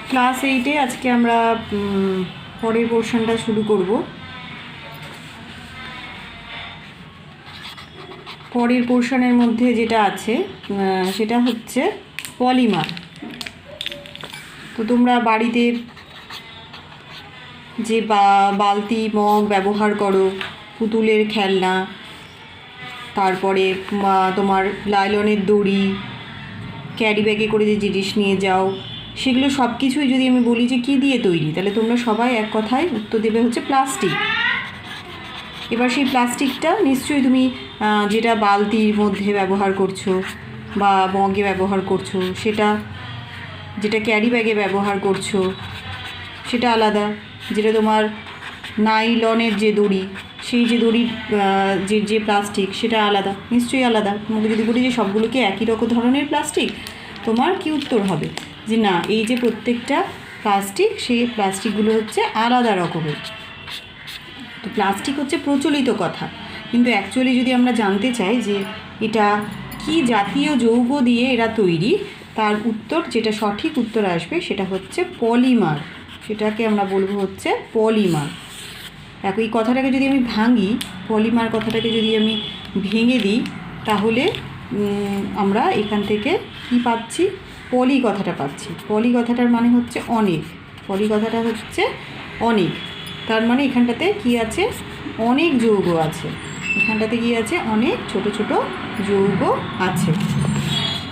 Class 8-এ আজকে আমরা পরের পোর্শনটা শুরু করব। পরের পোর্শনের মধ্যে যেটা আছে সেটা হচ্ছে পলিমার। তো তোমরা বাড়িতে যে বালতি মগ ব্যবহার করো, পুতুলের খেলনা, তারপরে তোমার লাইলনের দড়ি, ক্যারি ব্যাগে করে যে জিনিস নিয়ে যাও, সেগুলো সব কিছুই যদি আমি বলি যে কী দিয়ে তৈরি, তাহলে তোমরা সবাই এক কথায় উত্তর দেবে হচ্ছে প্লাস্টিক। এবার সেই প্লাস্টিকটা নিশ্চয়ই তুমি যেটা বালতির মধ্যে ব্যবহার করছো বা মগে ব্যবহার করছো, সেটা যেটা ক্যারি ব্যাগে ব্যবহার করছো সেটা আলাদা। যেটা তোমার নাইলনের যে দড়ি, সেই যে দড়ির যে প্লাস্টিক, সেটা আলাদা, নিশ্চয়ই আলাদা। তোমাকে যদি বলি যে সবগুলোকে একই রকম ধরনের প্লাস্টিক, তোমার কি উত্তর হবে? যে না, এই যে প্রত্যেকটা প্লাস্টিক, সেই প্লাস্টিকগুলো হচ্ছে আলাদা রকমের। তো প্লাস্টিক হচ্ছে প্রচলিত কথা, কিন্তু অ্যাকচুয়ালি যদি আমরা জানতে চাই যে এটা কি জাতীয় যৌগ দিয়ে এরা তৈরি, তার উত্তর, যেটা সঠিক উত্তর আসবে, সেটা হচ্ছে পলিমার। সেটাকে আমরা বলবো হচ্ছে পলিমার। দেখো, এই কথাটাকে যদি আমি ভাঙি, পলিমার কথাটাকে যদি আমি ভেঙে দিই, তাহলে আমরা এখান থেকে কি পাচ্ছি? পলি কথাটা পাচ্ছি। পলি কথাটার মানে হচ্ছে অনেক। পলি কথাটা হচ্ছে অনেক, তার মানে এখানটাতে কি আছে? অনেক যৌগ আছে। এখানটাতে কি আছে? অনেক ছোট ছোট যৌগ আছে।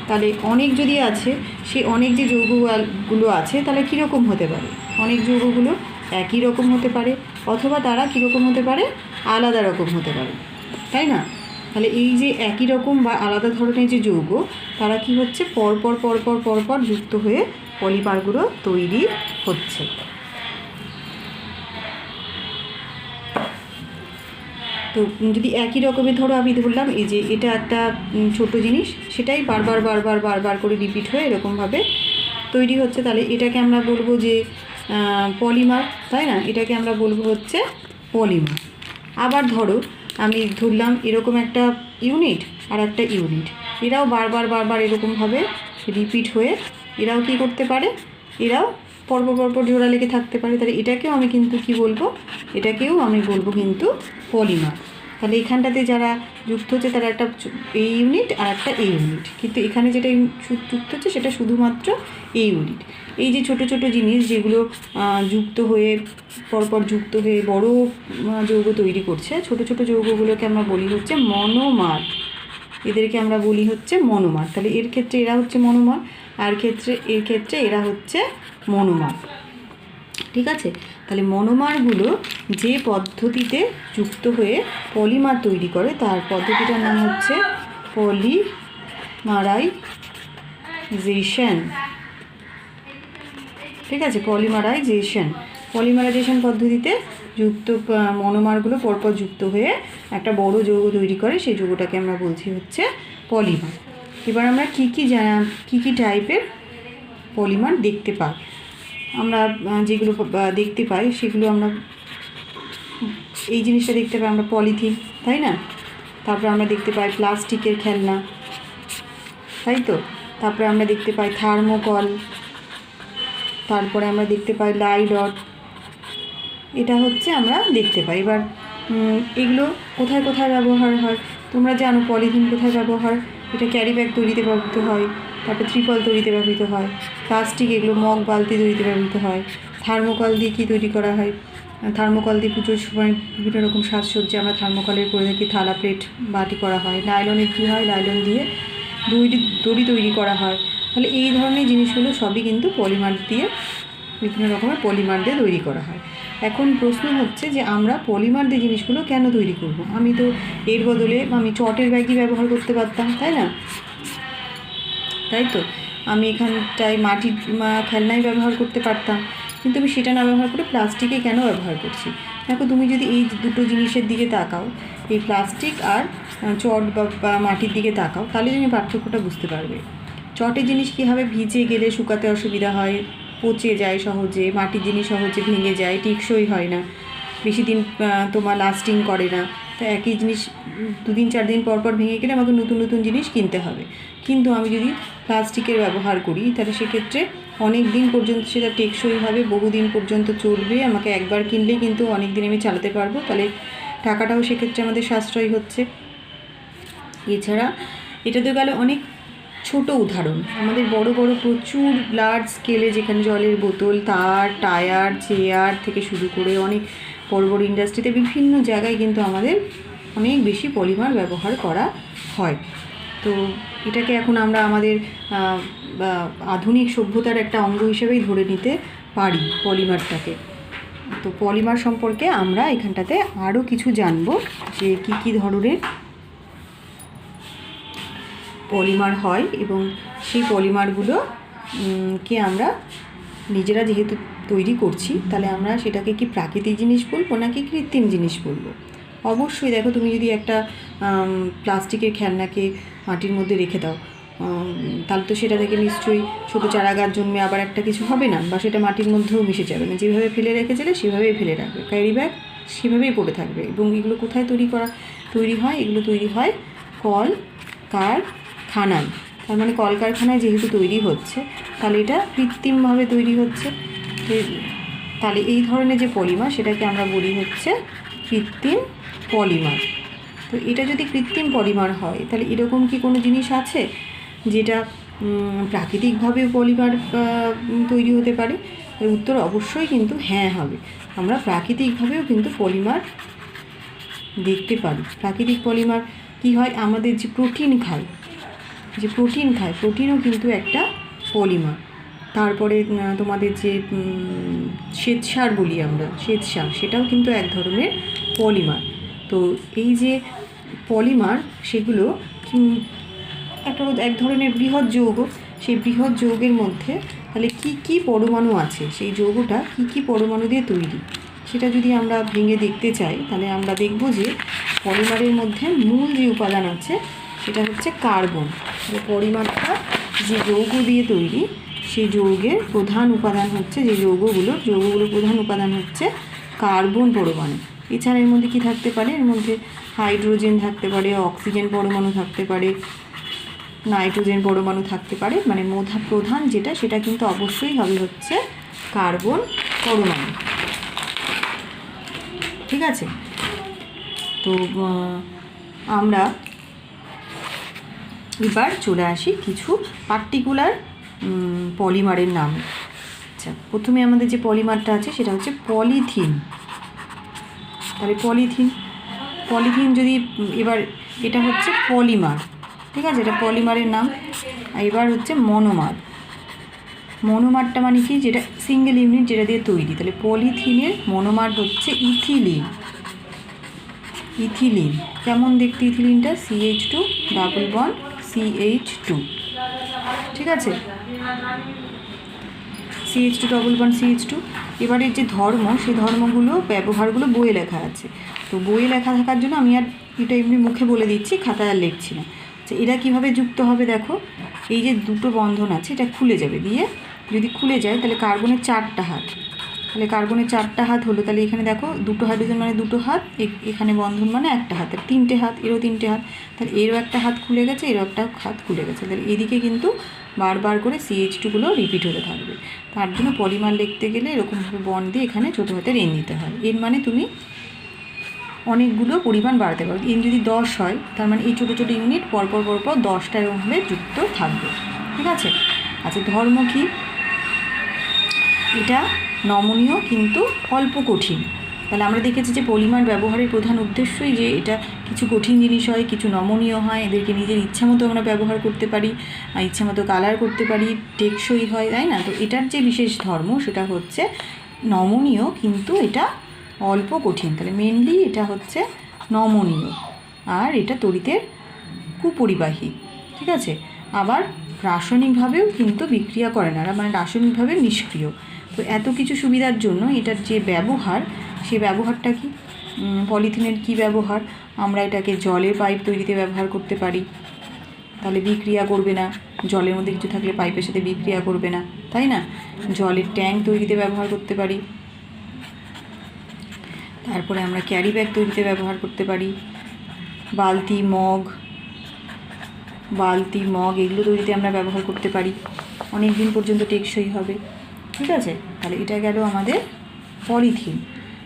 তাহলে অনেক যদি আছে, সেই অনেক যে যৌগগুলো আছে, তাহলে কীরকম হতে পারে? অনেক যৌগগুলো একই রকম হতে পারে, অথবা তারা কীরকম হতে পারে? আলাদা রকম হতে পারে, তাই না? তাহলে এই যে একই রকম বা আলাদা ধরনের যে যৌগ, তারা কি হচ্ছে? পরপর পরপর পরপর যুক্ত হয়ে পলিমারগুলো তৈরি হচ্ছে। তো যদি একই রকমের, ধরো আমি ধরলাম এই যে এটা একটা ছোট জিনিস, সেটাই বারবার বারবার বারবার করে রিপিট হয়ে এরকমভাবে তৈরি হচ্ছে, তাহলে এটাকে আমরা বলবো যে পলিমার, তাই না? এটাকে আমরা বলবো হচ্ছে পলিমার। আবার ধরো আমি ধরলাম এরকম একটা ইউনিট আর একটা ইউনিট, এরাও বারবার বারবার এরকমভাবে রিপিট হয়ে এরাও কি করতে পারে? এরাও পরপর পরপর জোড়া লেগে থাকতে পারে। তাহলে এটাকেও আমি কিন্তু কি বলবো? এটাকেও আমি বলবো কিন্তু পলিমার। তাহলে এখানটাতে যারা যুক্ত হচ্ছে, তারা একটা এই ইউনিট আর একটা এই ইউনিট, কিন্তু এখানে যেটা যুক্ত হচ্ছে সেটা শুধুমাত্র এই ইউনিট। এই যে ছোট ছোট জিনিস যেগুলো যুক্ত হয়ে পরপর যুক্ত হয়ে বড় যৌগ তৈরি করছে, ছোট ছোট যৌগগুলোকে আমরা বলি হচ্ছে মনোমার। এদেরকে আমরা বলি হচ্ছে মনোমার। তাহলে এর ক্ষেত্রে এরা হচ্ছে মনোমার, আর এর ক্ষেত্রে এরা হচ্ছে মনোমার। ঠিক আছে? তাহলে মনোমারগুলো যে পদ্ধতিতে যুক্ত হয়ে পলিমার তৈরি করে, তার পদ্ধতিটার নাম হচ্ছে পলিমারাইজেশন। ঠিক আছে? পলিমারাইজেশন পদ্ধতিতে যুক্ত মনোমারগুলো পরপর যুক্ত হয়ে একটা বড় যৌগ তৈরি করে, সেই যৌগটাকে আমরা বলছি হচ্ছে পলিমার। এবার আমরা কী কী টাইপের পলিমার দেখতে পাই? আমরা যেগুলো দেখতে পাই সেগুলো আমরা, এই জিনিসটা দেখতে পাই আমরা পলিথিন, তাই না? তারপরে আমরা দেখতে পাই প্লাস্টিকের খেলনা, তাই তো? তারপরে আমরা দেখতে পাই থার্মোকল, তারপরে আমরা দেখতে পাই লাইলন। এটা হচ্ছে আমরা দেখতে পাই। এবার এগুলো কোথায় কোথায় ব্যবহার হয়? তোমরা জানো পলিথিন কোথায় ব্যবহার? এটা ক্যারি ব্যাগ তৈরিতে ব্যবহৃত হয়, তারপরে ত্রিপল তৈরিতে ব্যবহৃত হয়। প্লাস্টিক, এগুলো মগ বালতি তৈরিতে ব্যবহৃত হয়। থার্মোকল দিয়ে কী তৈরি করা হয়? থার্মোকল দিয়ে পুজোর সময় বিভিন্ন রকম সাজসজ্জা আমরা থার্মোকলের করে থাকি, থালা প্লেট বাটি করা হয়। লাইলনের কী হয়? লাইলন দিয়ে দড়ি তৈরি করা হয়। তাহলে এই ধরনের জিনিসগুলো সবই কিন্তু পলিমার দিয়ে, বিভিন্ন রকমের পলিমার দিয়ে তৈরি করা হয়। এখন প্রশ্ন হচ্ছে যে আমরা পলিমার দিয়ে জিনিসগুলো কেন তৈরি করব? আমি তো এর বদলে আমি চটের ব্যাগই ব্যবহার করতে পারতাম, তাই না? তাই তো, আমি এখানটায় মাটির খেলনাই ব্যবহার করতে পারতাম, কিন্তু আমি সেটা না ব্যবহার করে প্লাস্টিকে কেন ব্যবহার করছি? দেখো, তুমি যদি এই দুটো জিনিসের দিকে তাকাও, এই প্লাস্টিক আর চট বা মাটির দিকে তাকাও, তাহলে তুমি পার্থক্যটা বুঝতে পারবে। চটের জিনিস কী হবে? ভিজে গেলে শুকাতে অসুবিধা হয়, পচে যায় সহজে, মাটির জিনিস সহজে ভেঙে যায়, টেকসই হয় না, বেশি দিন তোমার লাস্টিং করে না। তো একই জিনিস 2 দিন 4 দিন পর পর ভেঙে গেলে আমাকে নতুন নতুন জিনিস কিনতে হবে। কিন্তু আমি যদি প্লাস্টিকের ব্যবহার করি, তাহলে সেক্ষেত্রে অনেক দিন পর্যন্ত সেটা টেকসই হবে, বহুদিন পর্যন্ত চলবে। আমাকে একবার কিনলেই কিন্তু অনেক দিন আমি চালাতে পারবো, তাহলে টাকাটাও সেক্ষেত্রে আমাদের সাশ্রয় হচ্ছে। এছাড়া এটা তো গেল অনেক ছোট উদাহরণ। আমাদের বড় বড় প্রচুর লার্জ স্কেলে, যেখানে জলের বোতল, তার, টায়ার, চেয়ার থেকে শুরু করে অনেক বড় বড় ইন্ডাস্ট্রিতে বিভিন্ন জায়গায় কিন্তু আমাদের অনেক বেশি পলিমার ব্যবহার করা হয়। তো এটাকে এখন আমরা আমাদের আধুনিক সভ্যতার একটা অঙ্গ হিসেবেই ধরে নিতে পারি পলিমারটাকে। তো পলিমার সম্পর্কে আমরা এখানটাতে আরও কিছু জানবো, যে কী ধরনের পলিমার হয় এবং সেই পলিমারগুলো কে আমরা নিজেরা যেহেতু তৈরি করছি, তাহলে আমরা সেটাকে কি প্রাকৃতিক জিনিস বলবো নাকি কৃত্রিম জিনিস বলবো। অবশ্যই দেখো, তুমি যদি একটা প্লাস্টিকের খেলনাকে মাটির মধ্যে রেখে দাও, তাহলে তো সেটা থেকে নিশ্চয়ই ছোটো চারাগাছ জন্মে আবার একটা কিছু হবে না, বা সেটা মাটির মধ্যেও মিশে যাবে না। যেভাবে ফেলে রেখেছিলে সেভাবেই ফেলে রাখবে, ক্যারি ব্যাগ সেভাবেই পড়ে থাকবে। এবং এগুলো কোথায় তৈরি হয়? এগুলো তৈরি হয় কলকারখানায়। তার মানে কলকারখানায় যেহেতু তৈরি হচ্ছে, তাহলে এটা কৃত্রিমভাবে তৈরি হচ্ছে। তাহলে এই ধরনের যে পলিমার, সেটাকে আমরা বলি হচ্ছে কৃত্রিম পলিমার। তো এটা যদি কৃত্রিম পলিমার হয়, তাহলে এরকম কি কোনো জিনিস আছে যেটা প্রাকৃতিকভাবেও পলিমার তৈরি হতে পারে? এর উত্তর অবশ্যই কিন্তু হ্যাঁ হবে। আমরা প্রাকৃতিকভাবেও কিন্তু পলিমার দেখতে পারি। প্রাকৃতিক পলিমার কি হয়? আমাদের যে প্রোটিন খায়, প্রোটিনও কিন্তু একটা পলিমার। তারপরে তোমাদের যে শ্বেতসার বলি আমরা, শ্বেতসার, সেটাও কিন্তু এক ধরনের পলিমার। তো এই যে পলিমার, সেগুলো এক ধরনের বৃহৎ যৌগ। সেই বৃহৎ যৌগের মধ্যে তাহলে কি পরমাণু আছে, সেই যৌগটা কি পরমাণু দিয়ে তৈরি, সেটা যদি আমরা ভেঙে দেখতে চাই, তাহলে আমরা দেখব যে পলিমারের মধ্যে মূল যে উপাদান আছে সেটা হচ্ছে কার্বন। পলিমারটা যে যৌগ দিয়ে তৈরি, সেই যৌগের প্রধান উপাদান হচ্ছে, যৌগগুলোর প্রধান উপাদান হচ্ছে কার্বন পরমাণু। এছাড়া এর মধ্যে কী থাকতে পারে? এর মধ্যে হাইড্রোজেন থাকতে পারে, অক্সিজেন পরমাণু থাকতে পারে, নাইট্রোজেন পরমাণু থাকতে পারে। মানে প্রধান যেটা, সেটা কিন্তু অবশ্যই হবে হচ্ছে কার্বন পরমাণু। ঠিক আছে? তো আমরা এবার চলে আসি কিছু পার্টিকুলার পলিমারের নাম। আচ্ছা, প্রথমে আমাদের যে পলিমারটা আছে সেটা হচ্ছে পলিথিন। তাহলে পলিথিন যদি এবার এটা হচ্ছে পলিমার, ঠিক আছে, এটা পলিমারের নাম। এবার হচ্ছে মনোমারটা মানে কি? যেটা সিঙ্গেল ইউনিট, যেটা দিয়ে তৈরি। তাহলে পলিথিনের মনোমার হচ্ছে ইথিলিন। কেমন দেখতে ইথিলিনটা? CH2 ডাবল বন্ড CH2, ঠিক আছে, CH2 ডবল বন্ড CH2। এবারে যে ধর্ম, সেই ব্যবহারগুলো বইয়ে লেখা আছে। তো বইয়ে লেখা থাকার জন্য আমি আর এটা এমনি মুখে বলে দিচ্ছি, খাতায় আর লিখছি না। আচ্ছা, এরা কীভাবে যুক্ত হবে? দেখো, এই যে দুটো বন্ধন আছে, এটা খুলে যাবে, দিয়ে যদি খুলে যায় তাহলে কার্বনের 4টা হাত। তাহলে কার্বনের 4টা হাত হলো, তাহলে এখানে দেখো দুটো হাইড্রোজেন মানে দুটো হাত, এখানে বন্ধন মানে একটা হাত, 3টে হাত, এরও 3টে হাত। তাহলে এরও একটা হাত খুলে গেছে, এরও একটা হাত খুলে গেছে। তাহলে এদিকে কিন্তু বারবার করে CH2গুলো রিপিট হতে থাকবে। তার জন্য পলিমার লিখতে গেলে এরকমভাবে বন্ড দিয়ে এখানে ছোটো হাতের N দিতে হয়। এর মানে তুমি অনেকগুলো পরিমাণ বাড়াতে পারো। N যদি 10 হয়, তার মানে এই ছোটো ছোটো ইউনিট পরপর 10টা এরকমভাবে যুক্ত থাকবে। ঠিক আছে? আচ্ছা, ধর্ম কি? এটা নমনীয় কিন্তু অল্প কঠিন। তাহলে আমরা দেখেছি যে পলিমার ব্যবহারের প্রধান উদ্দেশ্যই যে এটা কিছু কঠিন জিনিস হয়, কিছু নমনীয় হয়, এদেরকে নিজের ইচ্ছা মতো আমরা ব্যবহার করতে পারি, ইচ্ছা মতো কালার করতে পারি, টেকসই হয়, তাই না? তো এটার যে বিশেষ ধর্ম, সেটা হচ্ছে নমনীয় কিন্তু এটা অল্প কঠিন। তাহলে মেনলি এটা হচ্ছে নমনীয়, আর এটা তড়িতের কুপরিবাহী। ঠিক আছে? আবার রাসায়নিকভাবেও কিন্তু বিক্রিয়া করে না, মানে রাসায়নিকভাবে নিষ্ক্রিয়। তো এত কিছু সুবিধার জন্য এটার যে ব্যবহার, সেই ব্যবহারটা কি? পলিথিনের কি ব্যবহার? আমরা এটাকে জলের পাইপ তৈরিতে ব্যবহার করতে পারি, তাহলে বিক্রিয়া করবে না। জলের মধ্যে কিছু থাকলে পাইপের সাথে বিক্রিয়া করবে না, তাই না? জলের ট্যাঙ্ক তৈরিতে ব্যবহার করতে পারি। তারপরে আমরা ক্যারি ব্যাগ তৈরিতে ব্যবহার করতে পারি, বালতি, মগ, বালতি, মগ এগুলো তৈরিতে আমরা ব্যবহার করতে পারি, অনেক দিন পর্যন্ত টেকসই হবে। ঠিক আছে, তাহলে এটা গেল আমাদের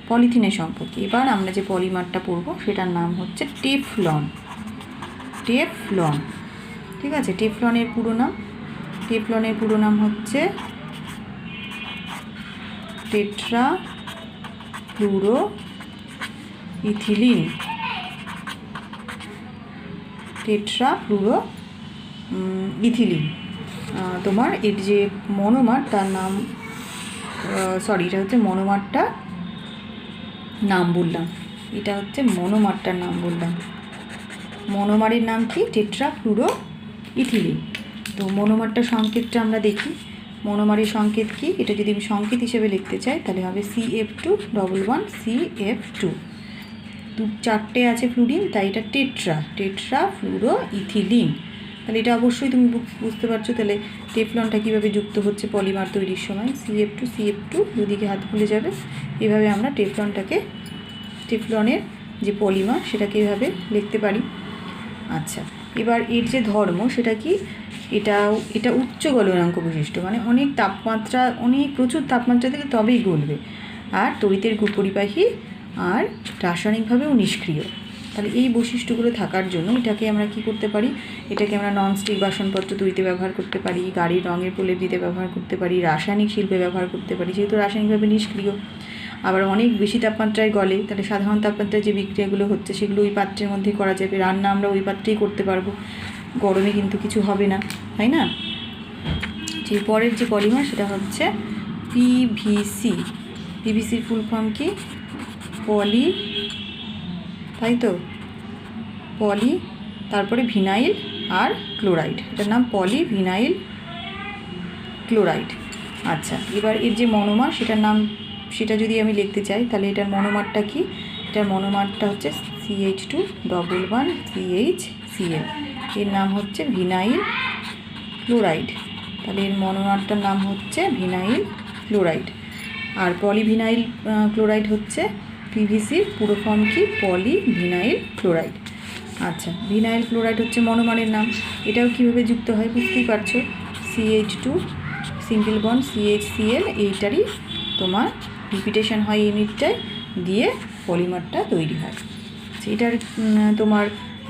পলিথিনের সম্পর্কে। এবার আমরা যে পলিমারটা পড়বো সেটার নাম হচ্ছে টেফলন। ঠিক আছে, টেফলনের পুরো নাম হচ্ছে টেট্রা ফ্লুরো ইথিলিন। তোমার এর যে মনোমার তার নাম এটা হচ্ছে মনোমারটার নাম বললাম। মনোমারের নাম কি? Tetra fluoro ethylene. তো মনোমারটার সংকেতটা আমরা দেখি। মনোমারের সংকেত কি? এটা যদি আমি সংকেত হিসেবে লিখতে চাই তাহলে হবে CF211 CF2। 4টে আছে ফ্লুরিন, তাই এটা টেট্রা ফ্লুরো ইথিলিন। তাহলে এটা অবশ্যই তুমি বুঝতে পারছো তাহলে টেফলনটা কীভাবে যুক্ত হচ্ছে পলিমার তৈরির সময়। CF2 দুদিকে হাত ভুলে যাবে। এভাবে আমরা টেফলনের যে পলিমার সেটাকে এভাবে লিখতে পারি। আচ্ছা, এবার এর যে ধর্ম সেটা কি? এটা উচ্চ গলনাঙ্ক বিশিষ্ট, মানে প্রচুর তাপমাত্রা দিলে তবেই গলবে, আর তড়িতের পরিবাহী আর রাসায়নিকভাবেও নিষ্ক্রিয়। তাহলে এই বৈশিষ্ট্যগুলো থাকার জন্য এটাকে আমরা কি করতে পারি? এটাকে আমরা ননস্টিক বাসনপত্র তৈরিতে ব্যবহার করতে পারি, গাড়ির রঙের প্রলেপ দিতে ব্যবহার করতে পারি, রাসায়নিক শিল্পে ব্যবহার করতে পারি, যেহেতু রাসায়নিকভাবে নিষ্ক্রিয়। আবার অনেক বেশি তাপমাত্রায় গলে, তাহলে সাধারণ তাপমাত্রায় যে বিক্রিয়াগুলো হচ্ছে সেগুলো ওই পাত্রের মধ্যেই করা যাবে। রান্না আমরা ওই পাত্রেই করতে পারবো, গরমে কিন্তু কিছু হবে না, তাই না? যে পরের যে পলিমার সেটা হচ্ছে পিভিসির ফুল ফর্ম কি? তারপরে ভিনাইল আর ক্লোরাইড, এটার নাম পলিভিনাইল ক্লোরাইড। আচ্ছা, এবার এর যে মনোমার সেটা যদি আমি লিখতে চাই তাহলে এটার মনোমারটা কি? এটার মনোমারটা হচ্ছে CH211 CHCl। এর নাম হচ্ছে ভিনাইল ক্লোরাইড। তাহলে এর মনোমারটার নাম হচ্ছে ভিনাইল ক্লোরাইড। আর পলিভিনাইল ক্লোরাইড হচ্ছে পিভিসির পুরো ফর্ম কি? Polyvinyl chloride. আচ্ছা, ভিনাইল ক্লোরাইড হচ্ছে মনোমারের নাম। এটাও কীভাবে যুক্ত হয় বুঝতেই পারছো। CH2 সিঙ্গেল বন্ড CHCl, এইটারই তোমার রিপিটেশন হয় ইউনিটটায়, দিয়ে পলিমারটা তৈরি হয়। এটার তোমার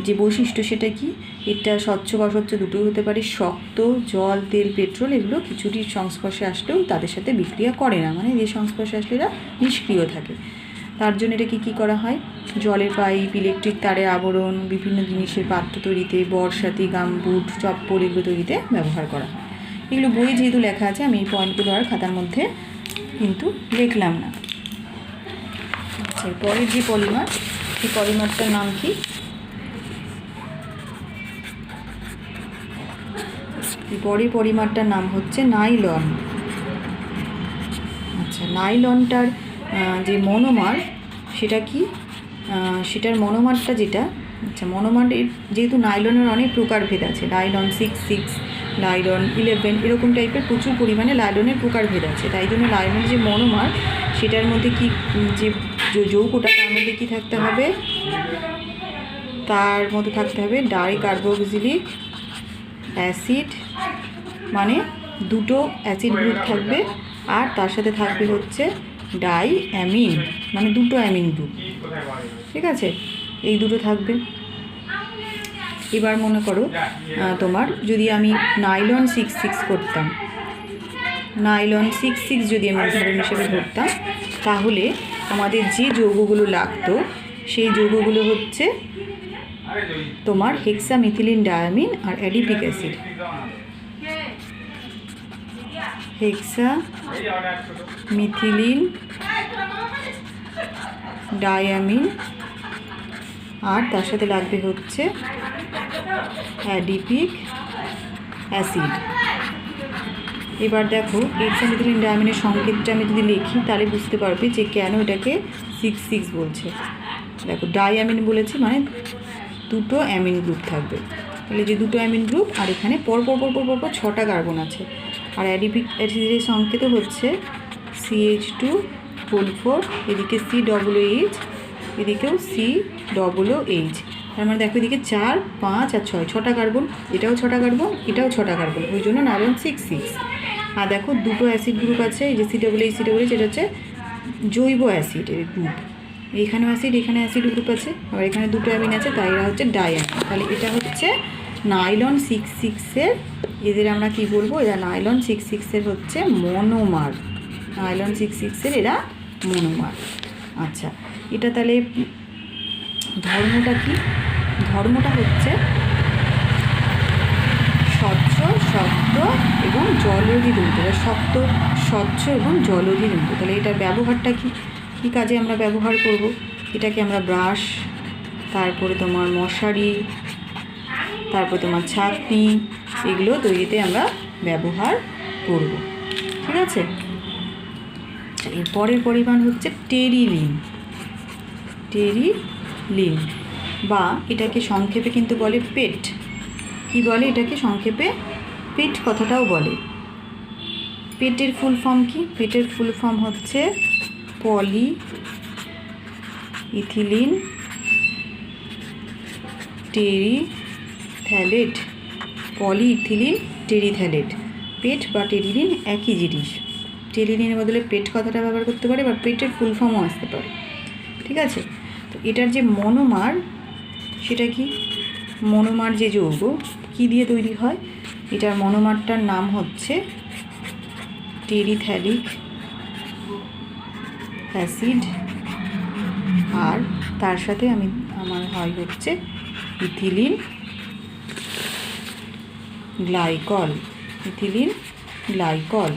যে বৈশিষ্ট্য সেটা কি? এটা স্বচ্ছ বা অস্বচ্ছ দুটোই হতে পারে। শক্ত, জল, তেল, পেট্রোল এগুলো কিছুটির সংস্পর্শে আসলেও তাদের সাথে বিক্রিয়া করে না, মানে যে সংস্পর্শে আসলে এরা নিষ্ক্রিয় থাকে। তার জন্য এটাকে কী করা হয়? জলের পাইপ, ইলেকট্রিক তারের আবরণ, বিভিন্ন জিনিসের পাত্র তৈরিতে, বর্ষাতি, গামবুট, চপ্পল এগুলো তৈরিতে ব্যবহার করা হয়। এগুলো বইয়ে যেহেতু লেখা আছে আমি এই পয়েন্টগুলো আর খাতার মধ্যে কিন্তু লিখলাম না। আচ্ছা, পরের যে পলিমার সেই পলিমারটার নাম কি? পরের পলিমারটার নাম হচ্ছে নাইলন। আচ্ছা, নাইলনটার যে মনোমার সেটা কি? সেটার মনোমারটা যেটা, আচ্ছা মনোমারের যেহেতু নাইলনের অনেক প্রকারভেদ আছে, নাইলন 6, নাইলন 11 এরকম টাইপের প্রচুর পরিমাণে নাইলনের প্রকারভেদ আছে। তাই জন্য নাইলনের যে মনোমার সেটার মধ্যে কি যে যৌগটা তার মধ্যে কী থাকতে হবে? তার মধ্যে থাকতে হবে ডাইকার্বক্সিলিক অ্যাসিড, মানে দুটো অ্যাসিড গ্রুপ থাকবে, আর তার সাথে থাকবে হচ্ছে ডাইঅ্যামিন, মানে দুটো অ্যামিন গ্রুপ। ঠিক আছে, এই দুটো থাকবে। এবার মনে করো তোমার যদি আমি নাইলন 6 করতাম, নাইলন 6 যদি আমি উদাহরণ হিসেবে ধরতাম, তাহলে আমাদের যে যৌগগুলো লাগতো সেই যৌগগুলো হচ্ছে তোমার হেক্সামিথিলিন ডায়ামিন আর অ্যাডিপিক অ্যাসিড। হেক্সামিথিলিন ডায়ামিন আর তার সাথে লাগবে হচ্ছে অ্যাডিপিক অ্যাসিড। এবার দেখো হেক্সামিথিলিন ডায়ামিনের সংকেতটা আমি যদি লিখি তাহলে বুঝতে পারবে যে কেন এটাকে 6 বলছে। দেখো ডাইঅ্যামিন বলেছি, মানে দুটো অ্যামিন গ্রুপ থাকবে। তাহলে যে দুটো অ্যামিন গ্রুপ আর এখানে পর 6টা কার্বন আছে। আর অ্যাডিপিক অ্যাসিডের সংকেত হচ্ছে CH2 4, এদিকে COOH, এদিকেও COOH। তার মানে দেখো এদিকে 4, 5 আর 6, 6টা কার্বন, এটাও 6টা কার্বন, এটাও 6টা কার্বন, ওই জন্য নাইলন 6. আর দেখো দুটো অ্যাসিড গ্রুপ আছে, এই যে COOH, যেটা হচ্ছে জৈব অ্যাসিডের গ্রুপ। এইখানেও অ্যাসিড, এখানে অ্যাসিড গ্রুপ আছে, আবার এখানে দুটো অ্যামিন আছে, তাই এরা হচ্ছে ডাইঅ্যামিন। তাহলে এটা হচ্ছে নাইলন 6 এদের আমরা কি বলবো, এরা নাইলন 6 হচ্ছে মনোমার। নাইলন 6 এরা মনোমার। আচ্ছা, এটা তাহলে ধর্মটা কি? ধর্মটা হচ্ছে স্বচ্ছ, শক্ত এবং জলধি দ্রবণ। শক্ত, স্বচ্ছ এবং জলধি দ্রবণ। তাহলে এটার ব্যবহারটা কি কী কাজে আমরা ব্যবহার করব? এটাকে আমরা ব্রাশ, তারপরে তোমার মশারি, তারপরে তোমার ছাঁকনি, এগুলো তৈরিতে আমরা ব্যবহার করব। ঠিক আছে? এর পরের পরিমাণ হচ্ছে টেরিলিন। টেরিলিন বা এটাকে সংক্ষেপে কিন্তু বলে পেট। কি বলে এটাকে সংক্ষেপে? পেট কথাটাও বলে। পেটের ফুল ফর্ম কি? পেটের ফুল ফর্ম হচ্ছে পলি ইথিলিন টেরিথ্যালেট। পলি ইথিলিন টেরিথ্যালেট। পেট বা টেরিলিন একই জিনিস। টেরিলিনের বদলে পেট কথাটা ব্যবহার করতে পারে, বা পেটের ফুল ফর্মও আসতে পারে। ঠিক আছে? তো এটার যে মনোমার, সেটা কি? মনোমার যে যৌগ কি দিয়ে তৈরি হয়? এটার মনোমারটার নাম হচ্ছে টেরিথ্যালিক অ্যাসিড, আর তার সাথে আমার হয় হচ্ছে ইথিলিন গ্লাইকল। Ethylene glycol.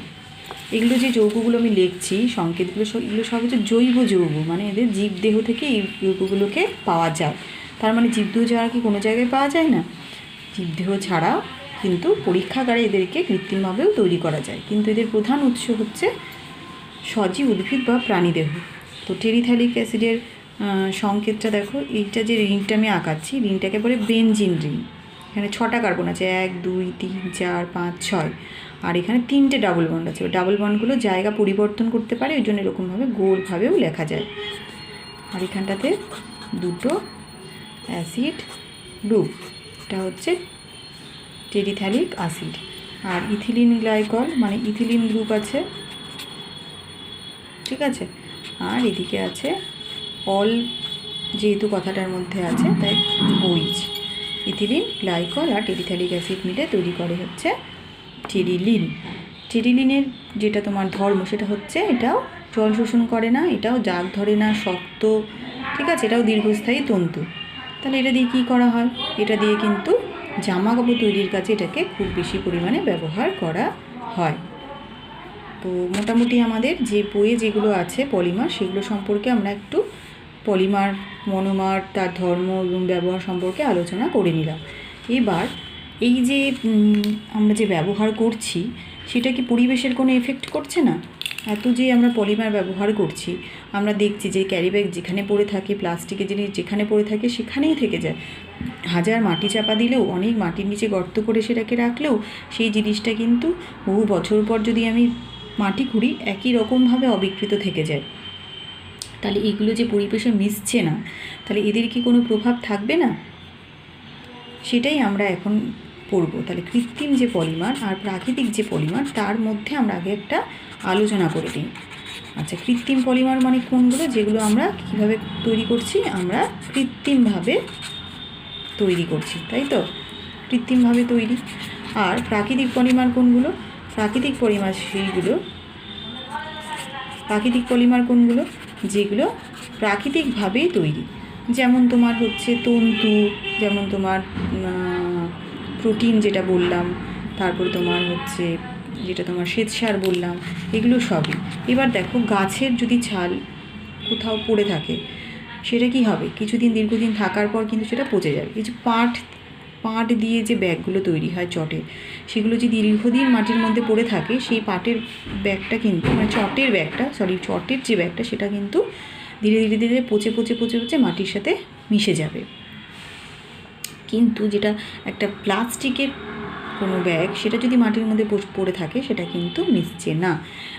এগুলো যে যৌগগুলো আমি লিখছি, সংকেতগুলো এগুলো সব হচ্ছে জৈব যৌগ, মানে এদের জীবদেহ থেকে এই যৌগগুলোকে পাওয়া যায়। তার মানে জীবদেহ ছাড়া কি কোনো জায়গায় পাওয়া যায় না? জীবদেহ ছাড়াও কিন্তু পরীক্ষাগারে এদেরকে কৃত্রিমভাবেও তৈরি করা যায়, কিন্তু এদের প্রধান উৎস হচ্ছে সজীব উদ্ভিদ বা প্রাণীদেহ। তো টেরিথ্যালিক অ্যাসিডের সংকেতটা দেখো, এইটা যে রিংটা আমি আঁকাচ্ছি, রিংটাকে বলে বেনজিন রিং। এখানে 6টা কার্বন আছে, 1, 2, 3, 4, 5, 6, আর এখানে 3টে ডাবল বন্ড আছে। ডাবল বন্ডগুলো জায়গা পরিবর্তন করতে পারে, ওই জন্য এরকমভাবে গোলভাবেও লেখা যায়। আর এখানটাতে দুটো অ্যাসিড গ্রুপ, এটা হচ্ছে টেরিথ্যালিক অ্যাসিড। আর ইথিলিন গ্লাইকল মানে ইথিলিন গ্রুপ আছে। ঠিক আছে? আর এদিকে আছে অল, যেহেতু কথাটার মধ্যে আছে তাই OH। ইথিলিন গ্লাইকল আর টেরিথ্যালিক অ্যাসিড মিলে তৈরি করে হচ্ছে টেরিলিন। টেরিলিনের যেটা তোমার ধর্ম, সেটা হচ্ছে এটাও জল শোষণ করে না, এটাও জাগ ধরে না, শক্ত। ঠিক আছে? এটাও দীর্ঘস্থায়ী তন্তু। তাহলে এটা দিয়ে কী করা হয়? এটা দিয়ে কিন্তু জামা কাপড় তৈরির কাজে এটাকে খুব বেশি পরিমাণে ব্যবহার করা হয়। তো মোটামুটি আমাদের যে বইয়ে যেগুলো আছে পলিমার, সেগুলো সম্পর্কে আমরা একটু পলিমার, মনোমার, তার ধর্ম এবং ব্যবহার সম্পর্কে আলোচনা করে নিলাম। এবার এই যে আমরা যে ব্যবহার করছি, সেটা কি পরিবেশের কোনো এফেক্ট করছে না? এত যে আমরা পলিমার ব্যবহার করছি, আমরা দেখছি যে ক্যারিব্যাগ যেখানে পড়ে থাকে, প্লাস্টিকের জিনিস যেখানে পড়ে থাকে সেখানেই থেকে যায়। হাজার মাটি চাপা দিলেও, অনেক মাটির নিচে গর্ত করে সেটাকে রাখলেও, সেই জিনিসটা কিন্তু বহু বছর পর যদি আমি মাটি খুঁড়ি, একই রকমভাবে অবিকৃত থেকে যায়। তাহলে এগুলো যে পরিবেশে মিশছে না, তাহলে এদের কি কোনো প্রভাব থাকবে না? সেটাই আমরা এখন পড়ব। তাহলে কৃত্রিম যে পলিমার আর প্রাকৃতিক যে পলিমার, তার মধ্যে আমরা আগে একটা আলোচনা করে দিই। আচ্ছা, কৃত্রিম পলিমার মানে কোনগুলো? যেগুলো আমরা কীভাবে তৈরি করছি? আমরা কৃত্রিমভাবে তৈরি করছি, তাই তো? কৃত্রিমভাবে তৈরি। আর প্রাকৃতিক পলিমার কোনগুলো? প্রাকৃতিক পলিমার কোনগুলো? যেগুলো প্রাকৃতিকভাবেই তৈরি। যেমন তোমার হচ্ছে তন্তু, যেমন তোমার প্রোটিন যেটা বললাম, তারপর তোমার হচ্ছে যেটা তোমার শ্বেতসার বললাম, এগুলো সবই। এবার দেখো, গাছের যদি ছাল কোথাও পড়ে থাকে, সেটা কি হবে? কিছুদিন, দীর্ঘদিন থাকার পর কিন্তু সেটা পচে যাবে। এই যে পাট দিয়ে যে ব্যাগগুলো তৈরি হয় চটের, সেগুলো যদি দীর্ঘদিন মাটির মধ্যে পড়ে থাকে, সেই পাটের ব্যাগটা কিন্তু, মানে চটের যে ব্যাগটা, সেটা কিন্তু ধীরে ধীরে পচে মাটির সাথে মিশে যাবে। কিন্তু যেটা একটা প্লাস্টিকের কোনো ব্যাগ, সেটা যদি মাটির মধ্যে পড়ে থাকে, সেটা কিন্তু মিশছে না।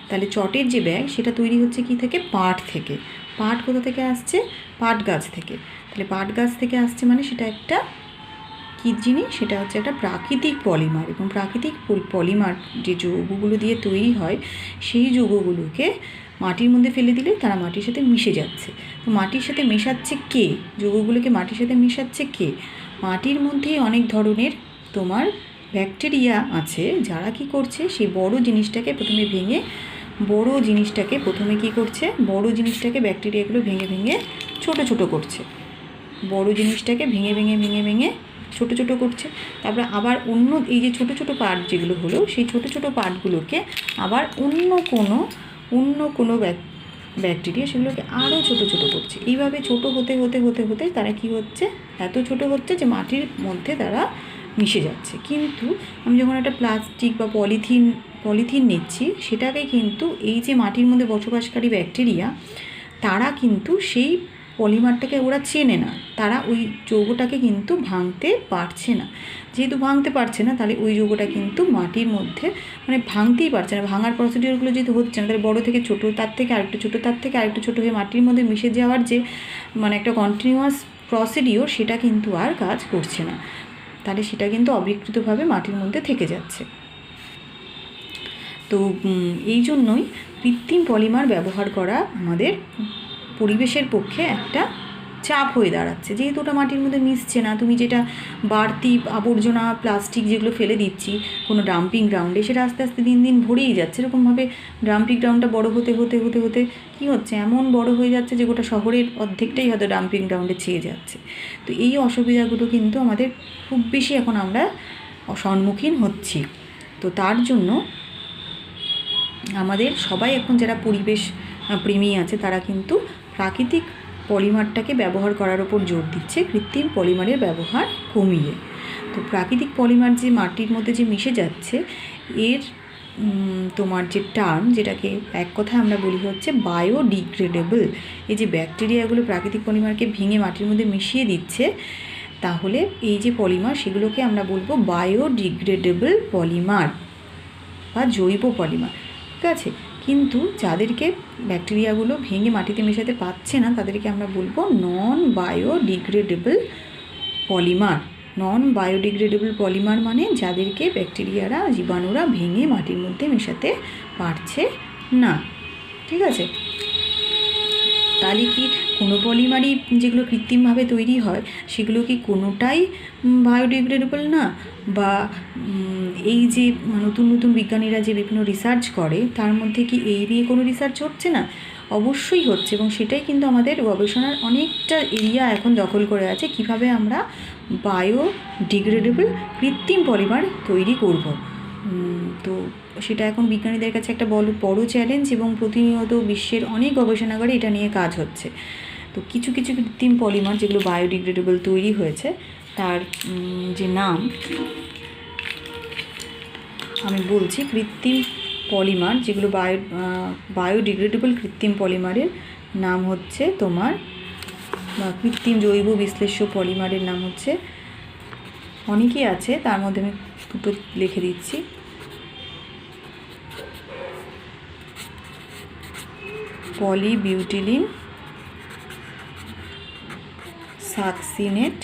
তাহলে চটের যে ব্যাগ, সেটা তৈরি হচ্ছে কি থেকে? পাট থেকে। পাট কোথা থেকে আসছে? পাট গাছ থেকে। তাহলে পাট গাছ থেকে আসছে মানে সেটা একটা কী জিনিস? সেটা হচ্ছে একটা প্রাকৃতিক পলিমার। এবং প্রাকৃতিক পলিমার যে যৌগগুলো দিয়ে তৈরি হয়, সেই যৌগগুলোকে মাটির মধ্যে ফেলে দিলে তারা মাটির সাথে মিশে যাচ্ছে। তো মাটির সাথে মেশাচ্ছে কে? যৌগগুলোকে মাটির সাথে মেশাচ্ছে কে? মাটির মধ্যেই অনেক ধরনের তোমার ব্যাকটেরিয়া আছে, যারা কি করছে, সেই বড় জিনিসটাকে প্রথমে কী করছে, বড় জিনিসটাকে ব্যাকটেরিয়াগুলো ভেঙে ছোট ছোট করছে। বড় জিনিসটাকে ভেঙে ছোট ছোট করছে। তারপরে আবার অন্য এই যে ছোট ছোট পার্ট যেগুলো হলো, সেই ছোট ছোট পার্টগুলোকে আবার অন্য কোনো ব্যাকটেরিয়া সেগুলোকে আরও ছোট ছোট করছে। এইভাবে ছোট হতে তারা কি হচ্ছে, এত ছোট হচ্ছে যে মাটির মধ্যে তারা মিশে যাচ্ছে। কিন্তু আমি যখন একটা প্লাস্টিক বা পলিথিন নিচ্ছি, সেটাকে কিন্তু এই যে মাটির মধ্যে বসবাসকারী ব্যাকটেরিয়া, তারা কিন্তু সেই পলিমারটাকে ওরা চেনে না, তারা ওই যৌগটাকে কিন্তু ভাঙতে পারছে না। যেহেতু ভাঙতে পারছে না, তাহলে ওই যৌগটা কিন্তু মাটির মধ্যে মানে ভাঙতেই পারছে না। ভাঙার প্রসিডিওরগুলো যেহেতু হচ্ছে না, তাহলে বড়ো থেকে ছোটো, তার থেকে আরেকটু ছোটো, তার থেকে আরেকটু ছোটো হয়ে মাটির মধ্যে মিশে যাওয়ার যে মানে একটা কন্টিনিউয়াস প্রসিডিওর, সেটা কিন্তু আর কাজ করছে না। তাহলে সেটা কিন্তু অবিকৃতভাবে মাটির মধ্যে থেকে যাচ্ছে। তো এই জন্যই কৃত্রিম পলিমার ব্যবহার করা আমাদের পরিবেশের পক্ষে একটা চাপ হয়ে দাঁড়াচ্ছে। যেহেতু ওটা মাটির মধ্যে মিশছে না, তুমি যেটা বাড়তি আবর্জনা প্লাস্টিক যেগুলো ফেলে দিচ্ছি কোনো ডাম্পিং গ্রাউন্ডে, সেটা আস্তে আস্তে দিন দিন ভরেই যাচ্ছে। এরকমভাবে ডাম্পিং গ্রাউন্ডটা বড় হতে কী হচ্ছে, এমন বড় হয়ে যাচ্ছে যে গোটা শহরের অর্ধেকটাই হয়তো ডাম্পিং গ্রাউন্ডে ছেয়ে যাচ্ছে। তো এই অসুবিধাগুলো কিন্তু আমাদের খুব বেশি এখন আমরা সম্মুখীন হচ্ছি। তো তার জন্য আমাদের সবাই এখন যারা পরিবেশ প্রেমী আছে, তারা কিন্তু প্রাকৃতিক পলিমারটাকে ব্যবহার করার ওপর জোর দিচ্ছে, কৃত্রিম পলিমারের ব্যবহার কমিয়ে। তো প্রাকৃতিক পলিমার যে মাটির মধ্যে যে মিশে যাচ্ছে, এর তোমার যে টার্ম, যেটাকে এক কথায় আমরা বলি হচ্ছে বায়োডিগ্রেডেবল। এই যে ব্যাকটেরিয়াগুলো প্রাকৃতিক পলিমারকে ভেঙে মাটির মধ্যে মিশিয়ে দিচ্ছে, তাহলে এই যে পলিমার, সেগুলোকে আমরা বলবো বায়োডিগ্রেডেবল পলিমার বা জৈব পলিমার। ঠিক আছে? কিন্তু যাদেরকে ব্যাকটেরিয়াগুলো ভেঙে মাটিতে মেশাতে পারছে না, তাদেরকে আমরা বলবো non biodegradable polymer. Non biodegradable polymer মানে যাদেরকে ব্যাকটেরিয়ারা, জীবাণুরা ভেঙে মাটির মধ্যে মেশাতে পারছে না। ঠিক আছে? তাহলে কি কোনো পলিমারই যেগুলো কৃত্রিমভাবে তৈরি হয়, সেগুলো কি কোনোটাই বায়োডিগ্রেডেবল না? বা এই যে নতুন নতুন বিজ্ঞানীরা যে বিভিন্ন রিসার্চ করে, তার মধ্যে কি এই নিয়ে কোনো রিসার্চ হচ্ছে না? অবশ্যই হচ্ছে, এবং সেটাই কিন্তু আমাদের গবেষণার অনেকটা এরিয়া এখন দখল করে আছে, কিভাবে আমরা বায়োডিগ্রেডেবল কৃত্রিম পলিমার তৈরি করব। তো সেটা এখন বিজ্ঞানীদের কাছে একটা বড় চ্যালেঞ্জ, এবং প্রতিনিয়ত বিশ্বের অনেক গবেষণাগারে এটা নিয়ে কাজ হচ্ছে। তো কিছু কৃত্রিম পলিমার যেগুলো বায়োডিগ্রেডেবল তৈরি হয়েছে, তার যে নাম আমি বলছি, কৃত্রিম পলিমার যেগুলো বায়োডিগ্রেডেবল কৃত্রিম পলিমারের নাম হচ্ছে তোমার, বা কৃত্রিম জৈব বিশ্লেষ্য পলিমারের নাম হচ্ছে, অনেকেই আছে, তার মধ্যে আমি দুটো লিখে দিচ্ছি। পলিবিউটিলিন সাকসিনেট,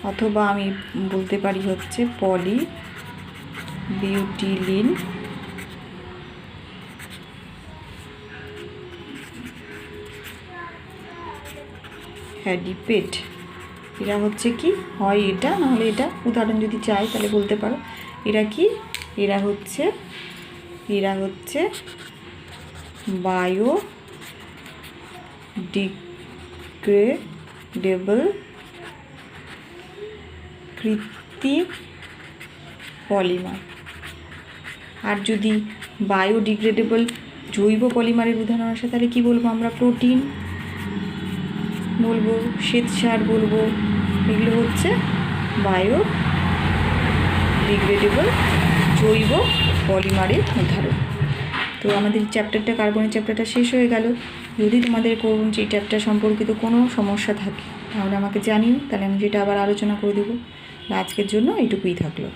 অথবা আমি বলতে পারি হচ্ছে পলিবিউটিলিন অ্যাডিপেট। এরা হচ্ছে কি, হয় এটা নাহলে এটা, উদাহরণ যদি চাই তাহলে বলতে পারো। এরা কি, এরা হচ্ছে বায়োডিগ্রেডেবল কৃত্রিম পলিমার। আর যদি বায়োডিগ্রেডেবল জৈব পলিমারের উদাহরণ আসে, তাহলে কি বলবো আমরা? প্রোটিন বলবো, শ্বেতসার বলবো। এগুলো হচ্ছে বায়োডিগ্রেডেবল জৈব পলিমারের উদাহরণ। তো আমাদের চ্যাপ্টারটা, কার্বনের চ্যাপ্টারটা শেষ হয়ে গেল। যদি তোমাদের এই চ্যাপ্টার সম্পর্কিত কোনো সমস্যা থাকে, তাহলে আমাকে জানিও, তাহলে আমি যেটা আবার আলোচনা করে দেবো। আজকের জন্য এইটুকুই থাকলো।